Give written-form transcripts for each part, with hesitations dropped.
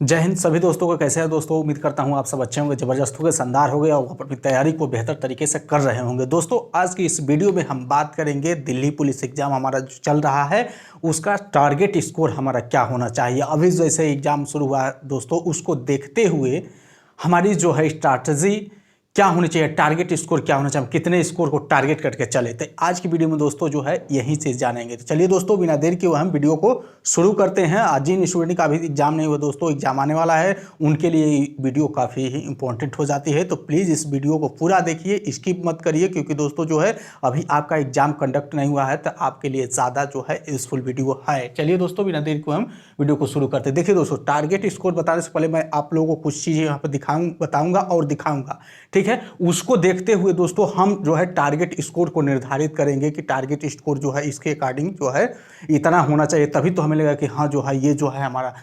जय हिंद सभी दोस्तों को। कैसे हैं दोस्तों? उम्मीद करता हूं आप सब अच्छे होंगे, ज़बरदस्त होंगे, शानदार होंगे और अपनी तैयारी को बेहतर तरीके से कर रहे होंगे। दोस्तों आज की इस वीडियो में हम बात करेंगे दिल्ली पुलिस एग्जाम हमारा जो चल रहा है उसका टारगेट स्कोर हमारा क्या होना चाहिए। अभी जैसे एग्जाम शुरू हुआ है दोस्तों, उसको देखते हुए हमारी जो है स्ट्रैटेजी क्या होनी चाहिए, टारगेट स्कोर क्या होना चाहिए, कितने स्कोर को टारगेट करके चले। तो आज की वीडियो में दोस्तों जो है यही चीज़ जानेंगे। तो चलिए दोस्तों बिना देर के हम वीडियो को शुरू करते हैं। आज जिन स्टूडेंट का अभी एग्जाम नहीं हुआ दोस्तों, एग्जाम आने वाला है, उनके लिए वीडियो काफ़ी ही इंपॉर्टेंट हो जाती है। तो प्लीज़ इस वीडियो को पूरा देखिए, स्किप मत करिए, क्योंकि दोस्तों जो है अभी आपका एग्जाम कंडक्ट नहीं हुआ है तो आपके लिए ज़्यादा जो है यूजफुल वीडियो है। चलिए दोस्तों बिना देर को हम वीडियो को शुरू करते हैं। देखिए दोस्तों, टारगेट स्कोर बताने से पहले मैं आप लोगों को कुछ चीज़ें यहाँ पर बताऊँगा और दिखाऊँगा, ठीक है। उसको देखते हुए दोस्तों हम जो है टारगेट स्कोर को निर्धारित करेंगे कि टारगेट स्कोर जो है इसके अकॉर्डिंग जो है इतना होना चाहिए, तभी तो हमें लगेगा कि हाँ जो है ये जो है हमारा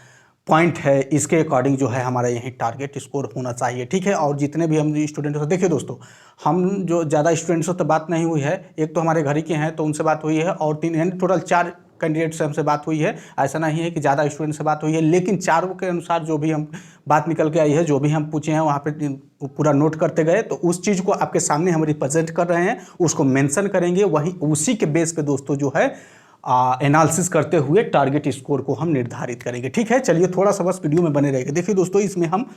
पॉइंट है, इसके अकॉर्डिंग जो है हमारा यही टारगेट स्कोर होना चाहिए, ठीक है। और जितने भी हम स्टूडेंट हो, देखिए दोस्तों हम जो ज़्यादा स्टूडेंट्स हो तो बात नहीं हुई है, एक तो हमारे घर ही के हैं तो उनसे बात हुई है, और तीन यानी टोटल 4 कैंडिडेट से हमसे बात हुई है। ऐसा नहीं है कि ज़्यादा स्टूडेंट से बात हुई है, लेकिन चारों के अनुसार जो भी हम बात निकल के आई है, जो भी हम पूछे हैं वहाँ पे पूरा नोट करते गए, तो उस चीज़ को आपके सामने हम रिप्रेजेंट कर रहे हैं, उसको मेंशन करेंगे, वही उसी के बेस पे दोस्तों जो है एनालिसिस करते हुए टारगेट स्कोर को हम निर्धारित करेंगे, ठीक है। चलिए थोड़ा सा बस वीडियो में बने रहेगा। देखिए दोस्तों इसमें हम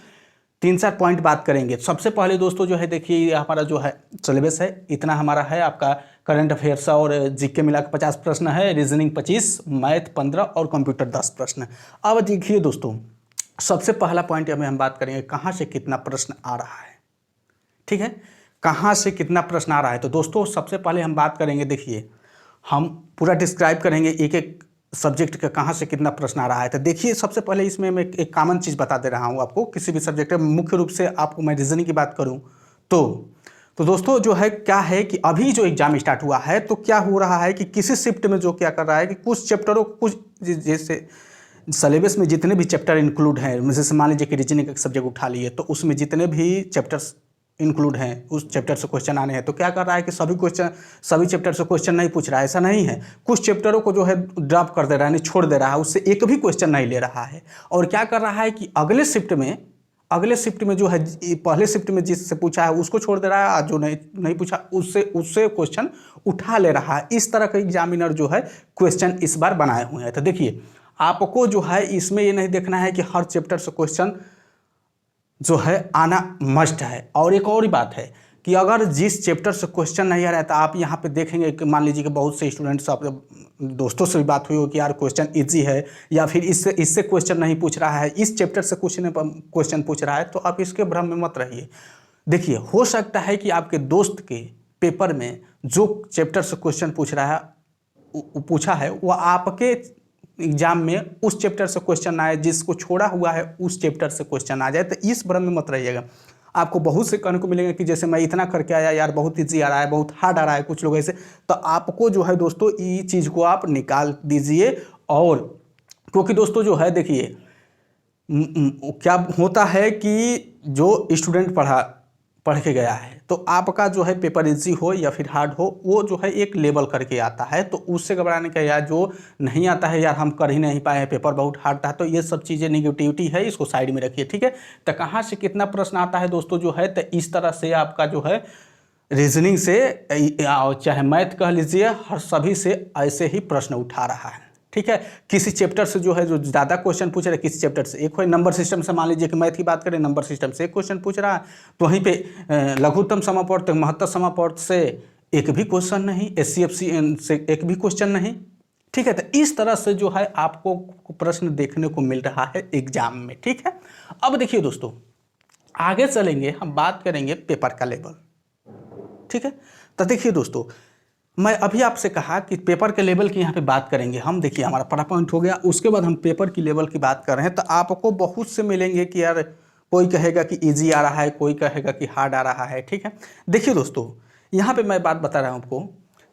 3-4 पॉइंट बात करेंगे। सबसे पहले दोस्तों जो है देखिए हमारा जो है सिलेबस है इतना हमारा है, आपका करंट अफेयर्स और जीके मिला के 50 प्रश्न है, रीजनिंग 25, मैथ 15 और कंप्यूटर 10 प्रश्न। अब देखिए दोस्तों सबसे पहला पॉइंट में हम बात करेंगे कहाँ से कितना प्रश्न आ रहा है, ठीक है। कहाँ से कितना प्रश्न आ रहा है तो दोस्तों सबसे पहले हम बात करेंगे, देखिए हम पूरा डिस्क्राइब करेंगे एक एक सब्जेक्ट का कहाँ से कितना प्रश्न आ रहा है। तो देखिए सबसे पहले इसमें मैं एक कॉमन चीज़ बता दे रहा हूँ आपको, किसी भी सब्जेक्ट में मुख्य रूप से आपको मैं रीजनिंग की बात करूँ तो दोस्तों जो है क्या है कि अभी जो एग्जाम स्टार्ट हुआ है तो क्या हो रहा है कि किसी शिफ्ट में जो क्या कर रहा है कि कुछ चैप्टरों कुछ जैसे सिलेबस में जितने भी चैप्टर इंक्लूड हैं, जैसे मान लीजिए कि रीजनिंग का सब्जेक्ट उठा लिए तो उसमें जितने भी चैप्टर्स इंक्लूड हैं उस चैप्टर से क्वेश्चन आने हैं, तो क्या कर रहा है कि सभी चैप्टर से क्वेश्चन नहीं पूछ रहा है, ऐसा नहीं है। कुछ चैप्टरों को जो है ड्रॉप कर दे रहा है, छोड़ दे रहा है, उससे एक भी क्वेश्चन नहीं ले रहा है। और क्या कर रहा है कि अगले शिफ्ट में जो है पहले शिफ्ट में जिससे पूछा है उसको छोड़ दे रहा है, जो नहीं पूछा उससे क्वेश्चन उठा ले रहा है। इस तरह का एग्जामिनर जो है क्वेश्चन इस बार बनाए हुए हैं। तो देखिए आपको जो है इसमें ये नहीं देखना है कि हर चैप्टर से क्वेश्चन जो है आना मस्ट है। और एक और ही बात है कि अगर जिस चैप्टर से क्वेश्चन नहीं आ रहा है तो आप यहाँ पे देखेंगे कि मान लीजिए कि बहुत से स्टूडेंट्स आपके दोस्तों से भी बात हुई हो कि यार क्वेश्चन इजी है या फिर इससे क्वेश्चन नहीं पूछ रहा है, इस चैप्टर से क्वेश्चन पूछ रहा है, तो आप इसके भ्रम में मत रहिए। देखिए हो सकता है कि आपके दोस्त के पेपर में जो चैप्टर से क्वेश्चन पूछा है वो आपके एग्जाम में उस चैप्टर से क्वेश्चन आए, जिसको छोड़ा हुआ है उस चैप्टर से क्वेश्चन आ जाए, तो इस भ्रम में मत रहिएगा। आपको बहुत से कहने को मिलेंगे कि जैसे मैं इतना करके आया यार, बहुत ईजी आ रहा है, बहुत हार्ड आ रहा है, कुछ लोग ऐसे, तो आपको जो है दोस्तों ये चीज़ को आप निकाल दीजिए। और क्योंकि दोस्तों जो है देखिए क्या होता है कि जो स्टूडेंट पढ़ के गया है तो आपका जो है पेपर इजी हो या फिर हार्ड हो, वो जो है एक लेवल करके आता है, तो उससे घबराने का यार जो नहीं आता है यार हम कर ही नहीं पाए हैं, पेपर बहुत हार्ड था, तो ये सब चीज़ें निगेटिविटी है, इसको साइड में रखिए, ठीक है। तो कहाँ से कितना प्रश्न आता है दोस्तों जो है, तो इस तरह से आपका जो है रीजनिंग से चाहे मैथ कह लीजिए, हर सभी से ऐसे ही प्रश्न उठा रहा है, ठीक है। किसी चैप्टर से जो है जो ज़्यादा क्वेश्चन पूछ रहा है, किसी चैप्टर से एक, नंबर सिस्टम से मान लीजिए कि मैथ की बात करें, नंबर सिस्टम से एक क्वेश्चन पूछ रहा है, तो वहीं पे लघुत्तम समापवर्त महत्तम समापवर्त से एक भी क्वेश्चन नहीं, SCFC से एक भी क्वेश्चन नहीं, ठीक है। तो इस तरह से जो है आपको प्रश्न देखने को मिल रहा है एग्जाम में, ठीक है। अब देखिए दोस्तों आगे चलेंगे, हम बात करेंगे पेपर का लेवल, ठीक है। तो देखिए दोस्तों मैं अभी आपसे कहा कि पेपर के लेवल की यहाँ पे बात करेंगे हम। देखिए हमारा पहला पॉइंट हो गया, उसके बाद हम पेपर की लेवल की बात कर रहे हैं। तो आपको बहुत से मिलेंगे कि यार कोई कहेगा कि इजी आ रहा है, कोई कहेगा कि हार्ड आ रहा है, ठीक है। देखिए दोस्तों यहाँ पे मैं बात बता रहा हूँ आपको।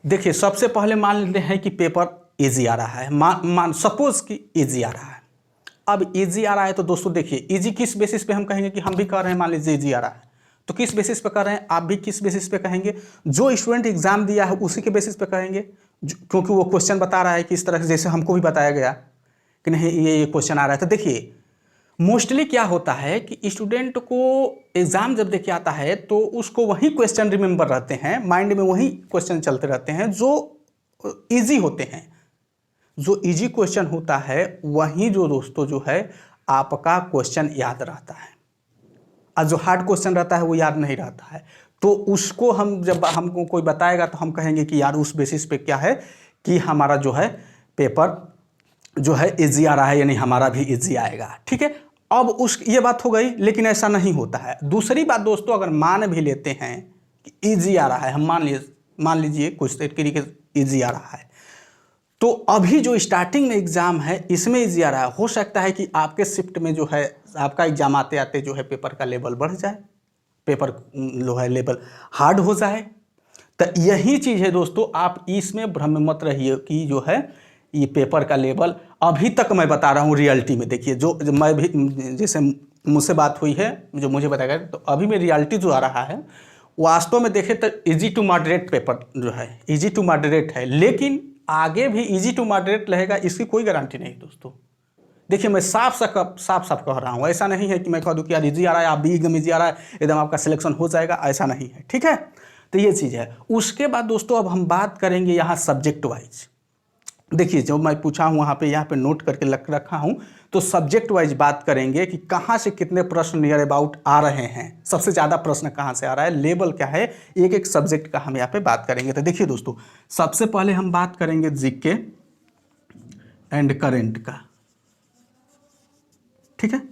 देखिए सबसे पहले मान लेते हैं कि पेपर ईजी आ रहा है, मान सपोज कि ईजी आ रहा है। अब ईजी आ रहा है तो दोस्तों देखिए ईजी किस बेसिस पे हम कहेंगे कि हम भी कर रहे हैं, मान लीजिए ईजी आ रहा है, तो किस बेसिस पे कर रहे हैं, आप भी किस बेसिस पे कहेंगे, जो स्टूडेंट एग्जाम दिया है उसी के बेसिस पे कहेंगे, क्योंकि वो क्वेश्चन बता रहा है कि इस तरह से जैसे हमको भी बताया गया कि नहीं ये क्वेश्चन आ रहा है। तो देखिए मोस्टली क्या होता है कि स्टूडेंट को एग्ज़ाम जब देके आता है तो उसको वही क्वेश्चन रिमेंबर रहते हैं, माइंड में वही क्वेश्चन चलते रहते हैं जो इजी होते हैं। जो इजी क्वेश्चन होता है वही जो दोस्तों जो है आपका क्वेश्चन याद रहता है, और जो हार्ड क्वेश्चन रहता है वो याद नहीं रहता है। तो उसको हम जब हमको कोई बताएगा तो हम कहेंगे कि यार उस बेसिस पे क्या है कि हमारा जो है पेपर जो है इजी आ रहा है, यानी हमारा भी इजी आएगा। ठीक है, अब उस ये बात हो गई, लेकिन ऐसा नहीं होता है। दूसरी बात दोस्तों, अगर मान भी लेते हैं कि इजी आ रहा है, हम मान लीजिए कुछ तरीके इजी आ रहा है, तो अभी जो स्टार्टिंग में एग्ज़ाम है इसमें इजी आ रहा है, हो सकता है कि आपके शिफ्ट में जो है आपका एग्ज़ाम आते आते जो है पेपर का लेवल बढ़ जाए, पेपर जो है लेवल हार्ड हो जाए। तो यही चीज़ है दोस्तों, आप इसमें भ्रम मत रहिए कि जो है ये पेपर का लेवल, अभी तक मैं बता रहा हूँ रियलिटी में। देखिए जो मैं भी, जैसे मुझसे बात हुई है, जो मुझे बताया गया, तो अभी में रियलिटी जो आ रहा है वास्तव में देखें तो इजी टू मॉडरेट पेपर जो है इजी टू मॉडरेट है, लेकिन आगे भी इजी टू मॉडरेट रहेगा इसकी कोई गारंटी नहीं दोस्तों। देखिए मैं साफ साफ कह रहा हूँ, ऐसा नहीं है कि मैं कह दूँ कि यार इजी आ रहा है आप भी एकदम इजी आ रहा है एकदम आपका सिलेक्शन हो जाएगा, ऐसा नहीं है। ठीक है, तो ये चीज़ है। उसके बाद दोस्तों अब हम बात करेंगे यहाँ सब्जेक्ट वाइज। देखिए जो मैं पूछा हूँ यहाँ पे नोट करके रखा हूँ, तो सब्जेक्ट वाइज बात करेंगे कि कहाँ से कितने प्रश्न नियर अबाउट आ रहे हैं, सबसे ज़्यादा प्रश्न कहाँ से आ रहा है, लेवल क्या है, एक एक सब्जेक्ट का हम यहाँ पे बात करेंगे। तो देखिए दोस्तों, सबसे पहले हम बात करेंगे जीके एंड करेंट का। ठीक है,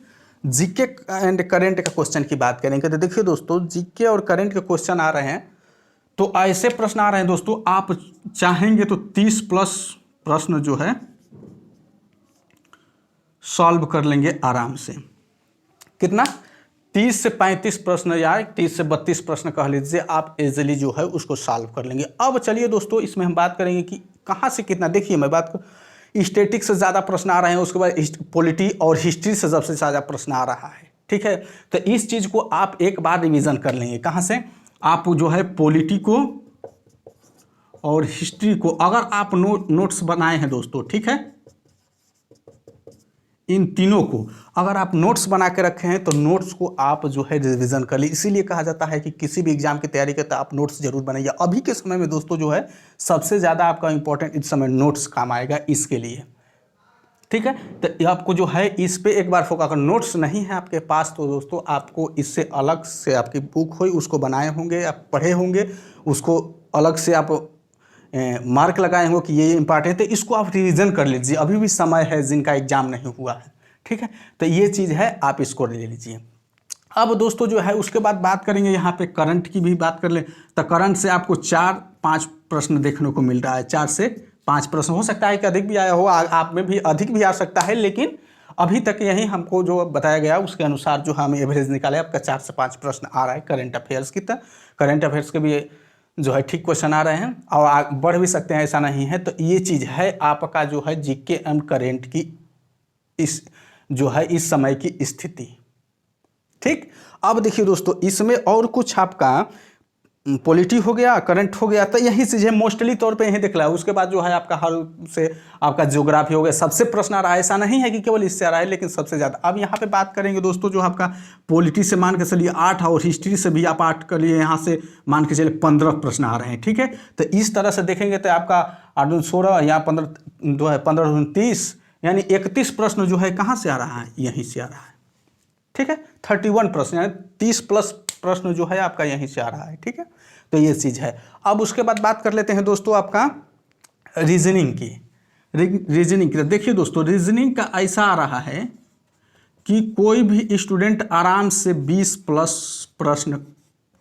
जीके एंड करेंट का क्वेश्चन की बात करेंगे। तो देखिए दोस्तों, जीके और करेंट के क्वेश्चन आ रहे हैं, तो ऐसे प्रश्न आ रहे हैं दोस्तों, आप चाहेंगे तो 30 प्लस प्रश्न जो है सॉल्व कर लेंगे आराम से। कितना? 30 से 35 प्रश्न या 30 से 32 प्रश्न कह लीजिए, आप इजीली जो है उसको सॉल्व कर लेंगे। अब चलिए दोस्तों, इसमें हम बात करेंगे कि कहाँ से कितना। देखिए मैं बात कर, स्टैटिक से ज़्यादा प्रश्न आ रहे हैं, उसके बाद पॉलिटी और हिस्ट्री से सबसे ज़्यादा प्रश्न आ रहा है। ठीक है, तो इस चीज़ को आप एक बार रिवीजन कर लेंगे। कहाँ से? आप जो है पॉलिटी को और हिस्ट्री को, अगर आप नोट्स बनाए हैं दोस्तों, ठीक है, इन तीनों को अगर आप नोट्स बना के रखे हैं तो नोट्स को आप जो है रिवीजन कर लीजिए। इसीलिए कहा जाता है कि किसी भी एग्जाम की तैयारी करते आप नोट्स जरूर बनाइए। अभी के समय में दोस्तों जो है सबसे ज़्यादा आपका इंपॉर्टेंट इस समय नोट्स काम आएगा इसके लिए। ठीक है, तो आपको जो है इस पे एक बार फोकस, अगर नोट्स नहीं है आपके पास तो दोस्तों आपको इससे अलग से आपकी बुक हुई उसको बनाए होंगे, आप पढ़े होंगे, उसको अलग से आप मार्क लगाए होंगे कि ये इंपॉर्टेंट है, इसको आप रिवीजन कर लीजिए। अभी भी समय है जिनका एग्जाम नहीं हुआ है। ठीक है, तो ये चीज़ है, आप इसको ले लीजिए। अब दोस्तों जो है उसके बाद बात करेंगे यहाँ पे करंट की भी बात कर लें, तो करंट से आपको 4-5 प्रश्न देखने को मिल रहा है। 4 से 5 प्रश्न, हो सकता है कि अधिक भी आया हो, आप में भी अधिक भी आ सकता है, लेकिन अभी तक यही हमको जो बताया गया उसके अनुसार जो हम एवरेज निकाले, आपका 4 से 5 प्रश्न आ रहा है करेंट अफेयर्स की। तरह करेंट अफेयर्स के भी जो है ठीक क्वेश्चन आ रहे हैं और बढ़ भी सकते हैं, ऐसा नहीं है। तो ये चीज़ है आपका जो है जीके एंड करेंट की इस जो है इस समय की स्थिति। ठीक, अब देखिए दोस्तों, इसमें और कुछ आपका पॉलिटी हो गया, करंट हो गया, तो यही चीज़ है मोस्टली तौर पे यही दिख रहा है। उसके बाद जो है आपका हर से आपका ज्योग्राफी हो गया, सबसे प्रश्न आ रहा है, ऐसा नहीं है कि केवल इससे आ रहा है, लेकिन सबसे ज़्यादा। अब यहाँ पे बात करेंगे दोस्तों, जो आपका पॉलिटी से मान के चलिए 8 और हिस्ट्री से भी आप 8 कर लिए, यहाँ से मान के चलिए 15 प्रश्न आ रहे हैं। ठीक है, तो इस तरह से देखेंगे तो आपका 8 दूनी 16 या 15 जो है 15 दूनी 30, यानी 31 प्रश्न जो है कहाँ से आ रहा है, यहीं से आ रहा है। ठीक है, 31 प्रश्न यानी 30 प्लस प्रश्न जो है आपका यहीं से आ रहा है। ठीक है, तो ये चीज़ है। अब उसके बाद बात कर लेते हैं दोस्तों आपका रीजनिंग की। रीजनिंग की देखिए दोस्तों, रीजनिंग का ऐसा आ रहा है कि कोई भी स्टूडेंट आराम से 20 प्लस प्रश्न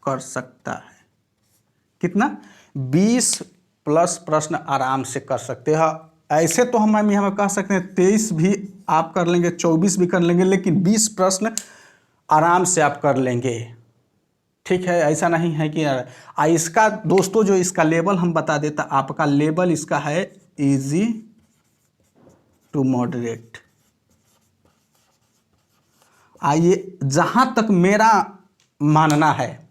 कर सकता है। कितना? 20 प्लस प्रश्न आराम से कर सकते हैं। ऐसे तो हम यहाँ कह सकते हैं 23 भी आप कर लेंगे, 24 भी कर लेंगे, लेकिन 20 प्रश्न आराम से आप कर लेंगे। ठीक है, ऐसा नहीं है कि इसका दोस्तों जो इसका लेवल हम बता देता, आपका लेवल इसका है इजी टू मॉडरेट। आइए, जहां तक मेरा मानना है,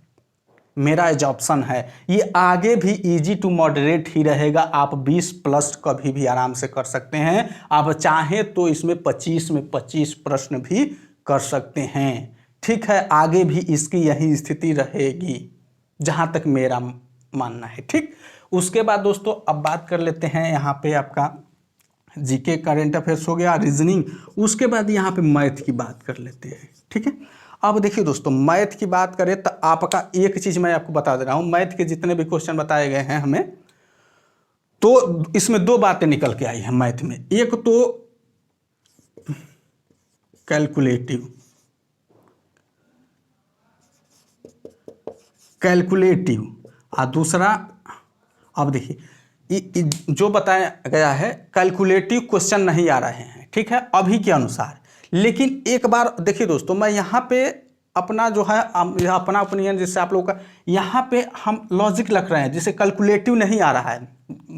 मेरा एज ऑप्शन है, ये आगे भी इजी टू मॉडरेट ही रहेगा। आप 20 प्लस कभी भी आराम से कर सकते हैं। आप चाहें तो इसमें 25 में 25 प्रश्न भी कर सकते हैं। ठीक है, आगे भी इसकी यही स्थिति रहेगी जहाँ तक मेरा मानना है। ठीक, उसके बाद दोस्तों अब बात कर लेते हैं यहाँ पे आपका जीके करेंट अफेयर्स हो गया, रीजनिंग, उसके बाद यहाँ पे मैथ की बात कर लेते हैं। ठीक है, अब देखिए दोस्तों मैथ की बात करें तो आपका एक चीज़ मैं आपको बता दे रहा हूँ, मैथ के जितने भी क्वेश्चन बताए गए हैं हमें, तो इसमें दो बातें निकल के आई हैं मैथ में। एक तो कैलकुलेटिव और दूसरा, अब देखिए जो बताया गया है कैलकुलेटिव क्वेश्चन नहीं आ रहे हैं, ठीक है, अभी के अनुसार। लेकिन एक बार देखिए दोस्तों, मैं यहाँ पे अपना जो है अपना ओपिनियन, जिससे आप लोगों का यहाँ पे हम लॉजिक रख रहे हैं, जिसे कैलकुलेटिव नहीं आ रहा है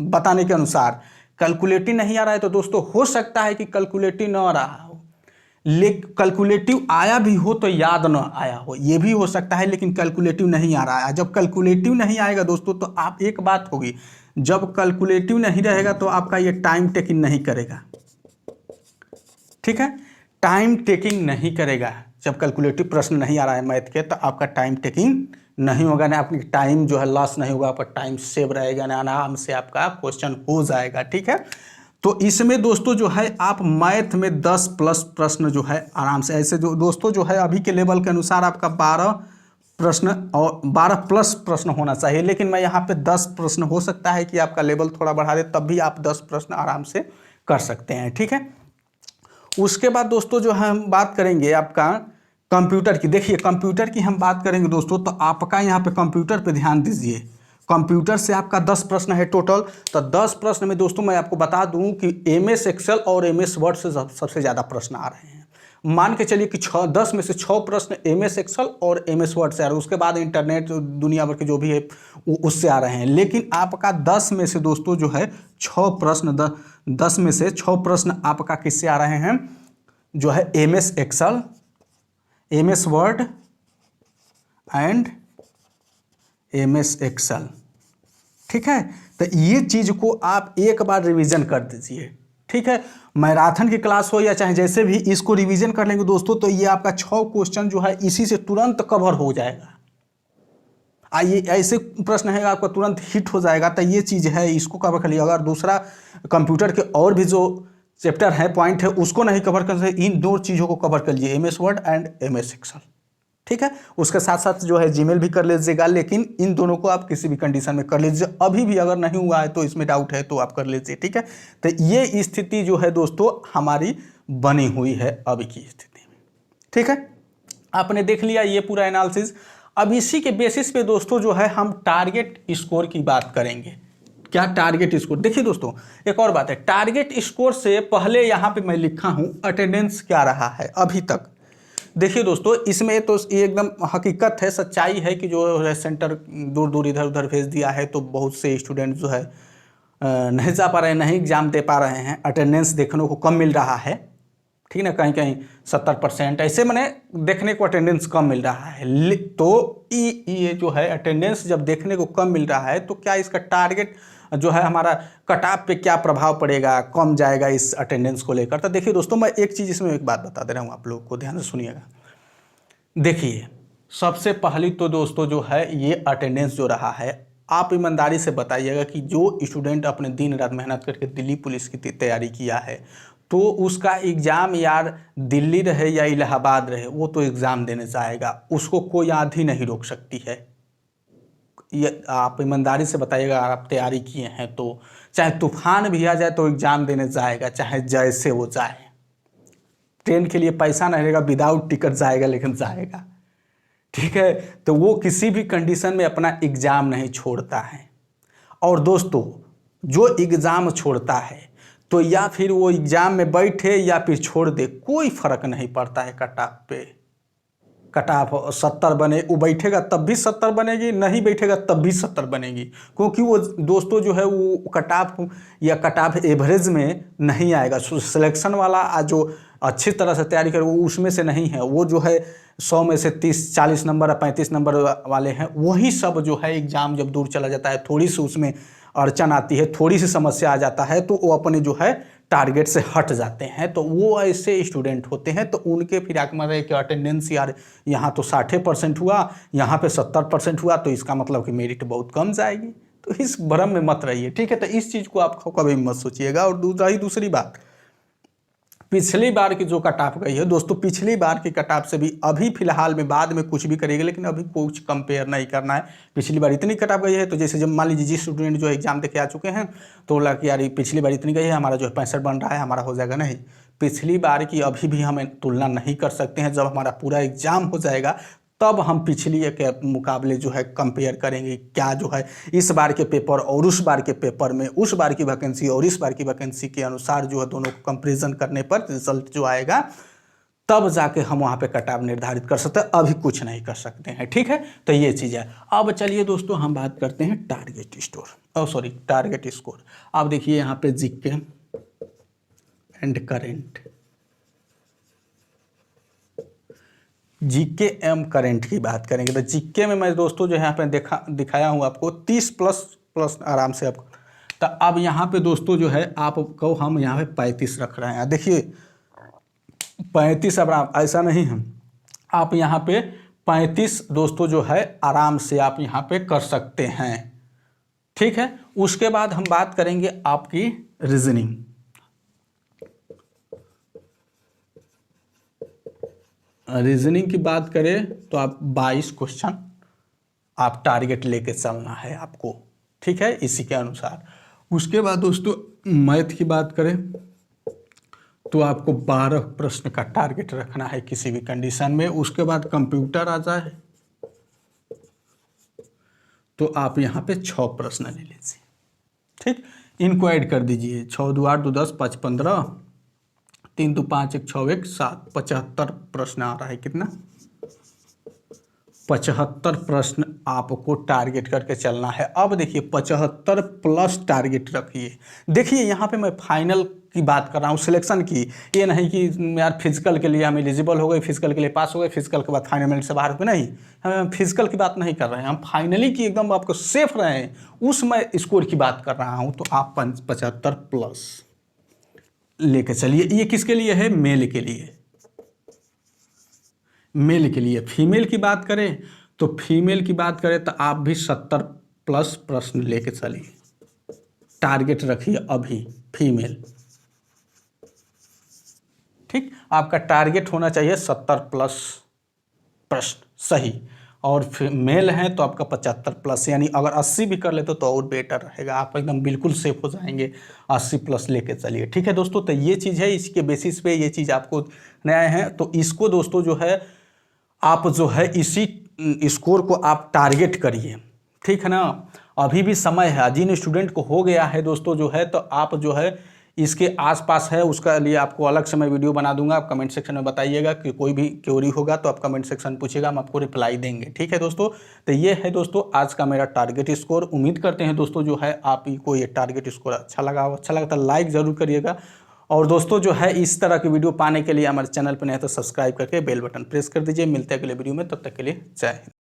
बताने के अनुसार, कैलकुलेटिव नहीं आ रहा है, तो दोस्तों हो सकता है कि कैलकुलेटिव ना आ रहा हो, लेकिन कैलकुलेटिव आया भी हो तो याद न आया हो, ये भी हो सकता है, लेकिन कैलकुलेटिव नहीं आ रहा है। जब कैलकुलेटिव नहीं आएगा दोस्तों, तो आप एक बात होगी, जब कैलकुलेटिव नहीं रहेगा तो आपका ये टाइम टेकिंग नहीं करेगा। ठीक है, टाइम टेकिंग नहीं करेगा। जब कैलकुलेटिव प्रश्न नहीं आ रहा है मैथ के, तो आपका टाइम टेकिंग नहीं होगा, ना आपकी टाइम जो है लॉस नहीं होगा, आपका टाइम सेव रहेगा, ना आराम से आपका क्वेश्चन हो जाएगा। ठीक है, तो इसमें दोस्तों जो है आप मैथ में 10+ प्रश्न जो है आराम से, ऐसे जो दोस्तों जो है अभी के लेवल के अनुसार आपका 12 प्रश्न और 12+ प्रश्न होना चाहिए, लेकिन मैं यहाँ पे 10 प्रश्न, हो सकता है कि आपका लेवल थोड़ा बढ़ा दे, तब भी आप 10 प्रश्न आराम से कर सकते हैं। ठीक है, उसके बाद दोस्तों जो है हम बात करेंगे आपका कंप्यूटर की। देखिए कंप्यूटर की हम बात करेंगे दोस्तों, तो आपका यहाँ पे कंप्यूटर पे ध्यान दीजिए। कंप्यूटर से आपका 10 प्रश्न है टोटल, तो 10 प्रश्न में दोस्तों मैं आपको बता दूं कि MS एक्सेल और MS वर्ड से सबसे ज़्यादा प्रश्न आ रहे हैं। मान के चलिए कि 10 में से 6 प्रश्न MS एक्सेल और MS वर्ड से आ रहे हैं, उसके बाद इंटरनेट दुनिया भर के जो भी है उससे आ रहे हैं। लेकिन आपका 10 में से दोस्तों जो है 6 प्रश्न, 10 में से 6 प्रश्न आपका किससे आ रहे हैं, जो है MS Excel, MS Word and MS Excel. ठीक है, तो ये चीज़ को आप एक बार रिवीजन कर दीजिए। ठीक है, मैराथन की क्लास हो या चाहे जैसे भी, इसको रिवीजन कर लेंगे दोस्तों, तो ये आपका 6 क्वेश्चन जो है इसी से तुरंत कवर हो जाएगा। आइए ऐसे प्रश्न है आपका तुरंत हिट हो जाएगा, तो ये चीज़ है, इसको कवर कर लिया। अगर दूसरा कंप्यूटर के और भी जो चैप्टर है, पॉइंट है, उसको नहीं कवर कर सकते, इन 2 चीज़ों को कवर कर लीजिए, MS Word and MS Excel. ठीक है, उसके साथ साथ जो है जीमेल भी कर लीजिएगा, लेकिन इन दोनों को आप किसी भी कंडीशन में कर लीजिए। अभी भी अगर नहीं हुआ है तो इसमें डाउट है तो आप कर लीजिए। ठीक है, तो ये स्थिति जो है दोस्तों हमारी बनी हुई है अभी की स्थिति में। ठीक है, आपने देख लिया ये पूरा एनालिसिस। अब इसी के बेसिस पे दोस्तों जो है हम टारगेट स्कोर की बात करेंगे। क्या टारगेट स्कोर? देखिए दोस्तों एक और बात है, टारगेट स्कोर से पहले यहाँ पे मैं लिखा हूँ अटेंडेंस क्या रहा है अभी तक। देखिए दोस्तों इसमें तो ये एकदम हकीकत है, सच्चाई है कि जो है सेंटर दूर दूर इधर उधर भेज दिया है, तो बहुत से स्टूडेंट जो है नहीं जा पा रहे हैं, नहीं एग्जाम दे पा रहे हैं, अटेंडेंस देखने को कम मिल रहा है। ठीक ना, कहीं कहीं 70% ऐसे मैंने देखने को अटेंडेंस कम मिल रहा है। तो ये जो है अटेंडेंस जब देखने को कम मिल रहा है, तो क्या इसका टारगेट जो है हमारा कट ऑफ पे क्या प्रभाव पड़ेगा, कम जाएगा इस अटेंडेंस को लेकर? तो देखिए दोस्तों मैं एक चीज़ इसमें एक बात बता दे रहा हूँ, आप लोगों को ध्यान से सुनिएगा। देखिए सबसे पहली तो दोस्तों जो है ये अटेंडेंस जो रहा है, आप ईमानदारी से बताइएगा कि जो स्टूडेंट अपने दिन रात मेहनत करके दिल्ली पुलिस की तैयारी किया है, तो उसका एग्ज़ाम यार दिल्ली रहे या इलाहाबाद रहे, वो तो एग्ज़ाम देने जाएगा, उसको कोई आंधी नहीं रोक सकती है। ये आप ईमानदारी से बताइएगा, आप तैयारी किए हैं तो चाहे तूफान भी आ जाए तो एग्ज़ाम देने जाएगा, चाहे जैसे वो जाए। ट्रेन के लिए पैसा नहीं रहेगा, विदाउट टिकट जाएगा, लेकिन जाएगा। ठीक है, तो वो किसी भी कंडीशन में अपना एग्ज़ाम नहीं छोड़ता है। और दोस्तों जो एग्ज़ाम छोड़ता है तो या फिर वो एग्ज़ाम में बैठे या फिर छोड़ दे, कोई फ़र्क नहीं पड़ता है कट ऑफ पे। कट ऑफ 70 बने, वो बैठेगा तब भी 70 बनेगी, नहीं बैठेगा तब भी 70 बनेगी, क्योंकि वो दोस्तों जो है वो कट ऑफ या कट ऑफ एवरेज में नहीं आएगा। सिलेक्शन वाला जो अच्छी तरह से तैयारी करे वो उसमें से नहीं है, वो जो है 100 में से 30-40 नंबर 35 नंबर वाले हैं, वही सब जो है एग्ज़ाम जब दूर चला जाता है, थोड़ी सी उसमें अड़चन आती है, थोड़ी सी समस्या आ जाता है, तो वो अपने जो है टारगेट से हट जाते हैं, तो वो ऐसे स्टूडेंट होते हैं, तो उनके फिर आके मतलब कि अटेंडेंस यार यहाँ तो 60% हुआ, यहाँ पे 70% हुआ, तो इसका मतलब कि मेरिट बहुत कम जाएगी। तो इस भ्रम में मत रहिए, ठीक है। तो इस चीज़ को आप कभी मत सोचिएगा। और दूसरी बात, पिछली बार की जो कट ऑफ गई है दोस्तों, पिछली बार की कट ऑफ से भी अभी फिलहाल में बाद में कुछ भी करेंगे, लेकिन अभी कुछ कंपेयर नहीं करना है। पिछली बार इतनी कट ऑफ गई है, तो जैसे जब मान लीजिए जिस स्टूडेंट जो एग्जाम देके आ चुके हैं, तो बोला कि यार पिछली बार इतनी गई है, हमारा जो है 65 बन रहा है, हमारा हो जाएगा। नहीं, पिछली बार की अभी भी हम तुलना नहीं कर सकते हैं। जब हमारा पूरा एग्जाम हो जाएगा तब हम पिछली के मुकाबले जो है कंपेयर करेंगे, क्या जो है इस बार के पेपर और उस बार के पेपर में, उस बार की वैकेंसी और इस बार की वैकेंसी के अनुसार जो है दोनों को कंपेरिजन करने पर रिजल्ट जो आएगा, तब जाके हम वहाँ पे कट ऑफ निर्धारित कर सकते हैं। अभी कुछ नहीं कर सकते हैं, ठीक है। तो ये चीज़ है। अब चलिए दोस्तों हम बात करते हैं टारगेट स्कोर। अब देखिए यहाँ पे जीके एंड करेंट, जीके एम करेंट की बात करेंगे। तो जीके में मैं दोस्तों जो है यहाँ पे दिखाया हूँ आपको 30 प्लस आराम से आपको। तो अब यहाँ पे दोस्तों जो है आपको हम यहाँ पे 35 रख रहे हैं। देखिए 35, अब ऐसा नहीं है, आप यहाँ पे 35 दोस्तों जो है आराम से आप यहाँ पे कर सकते हैं, ठीक है। उसके बाद हम बात करेंगे आपकी रीजनिंग। रीजनिंग की बात करें तो आप 22 क्वेश्चन आप टारगेट लेके चलना है आपको, ठीक है, इसी के अनुसार। उसके बाद दोस्तों मैथ की बात करें तो आपको 12 प्रश्न का टारगेट रखना है किसी भी कंडीशन में। उसके बाद कंप्यूटर आ जाए तो आप यहाँ पे 6 प्रश्न ले लीजिए, ठीक। इनको ऐड कर दीजिए, 6 2 8 2 10 5 15, 3 2 5 1 6 1 7, 75 प्रश्न आ रहा है। कितना? 75 प्रश्न आपको टारगेट करके चलना है। अब देखिए 75 प्लस टारगेट रखिए। देखिए यहाँ पे मैं फाइनल की बात कर रहा हूँ, सिलेक्शन की। ये नहीं कि यार फिजिकल के लिए हम एलिजिबल हो गए, फिजिकल के लिए पास हो गए, फिजिकल के बाद फाइनल मेरिट से बाहर हो गए, नहीं, हम फिजिकल की बात नहीं कर रहे हैं, हम फाइनली की एकदम आपको सेफ रहे हैं, उस मैं स्कोर की बात कर रहा हूँ। तो आप 75 प्लस लेके चलिए। ये किसके लिए है? मेल के लिए। मेल के लिए। फीमेल की बात करें तो फीमेल की बात करें तो आप भी 70 प्लस प्रश्न लेके चलिए, टारगेट रखिए अभी फीमेल, ठीक। आपका टारगेट होना चाहिए 70 प्लस प्रश्न सही, और मेल हैं तो आपका 75 प्लस, यानी अगर 80 भी कर लेते तो और बेटर रहेगा, आप एकदम बिल्कुल सेफ हो जाएंगे। 80 प्लस लेके चलिए, ठीक है दोस्तों। तो ये चीज़ है, इसके बेसिस पे ये चीज़ आपको नया है, तो इसको दोस्तों जो है आप जो है इसी स्कोर को आप टारगेट करिए, ठीक है ना। अभी भी समय है, जिन स्टूडेंट को हो गया है दोस्तों जो है, तो आप जो है इसके आसपास है, उसका लिए आपको अलग से मैं वीडियो बना दूंगा। आप कमेंट सेक्शन में बताइएगा कि कोई भी क्वेरी होगा तो आप कमेंट सेक्शन पूछिएगा, हम आपको रिप्लाई देंगे, ठीक है दोस्तों। तो ये है दोस्तों आज का मेरा टारगेट स्कोर। उम्मीद करते हैं दोस्तों जो है आपको ये टारगेट स्कोर अच्छा लगा हो। अच्छा लगता है लाइक ज़रूर करिएगा, और दोस्तों जो है इस तरह की वीडियो पाने के लिए हमारे चैनल पर नहीं है तो सब्सक्राइब करके बेल बटन प्रेस कर दीजिए। मिलते हैं अगले वीडियो में, तब तक के लिए जय हिंद।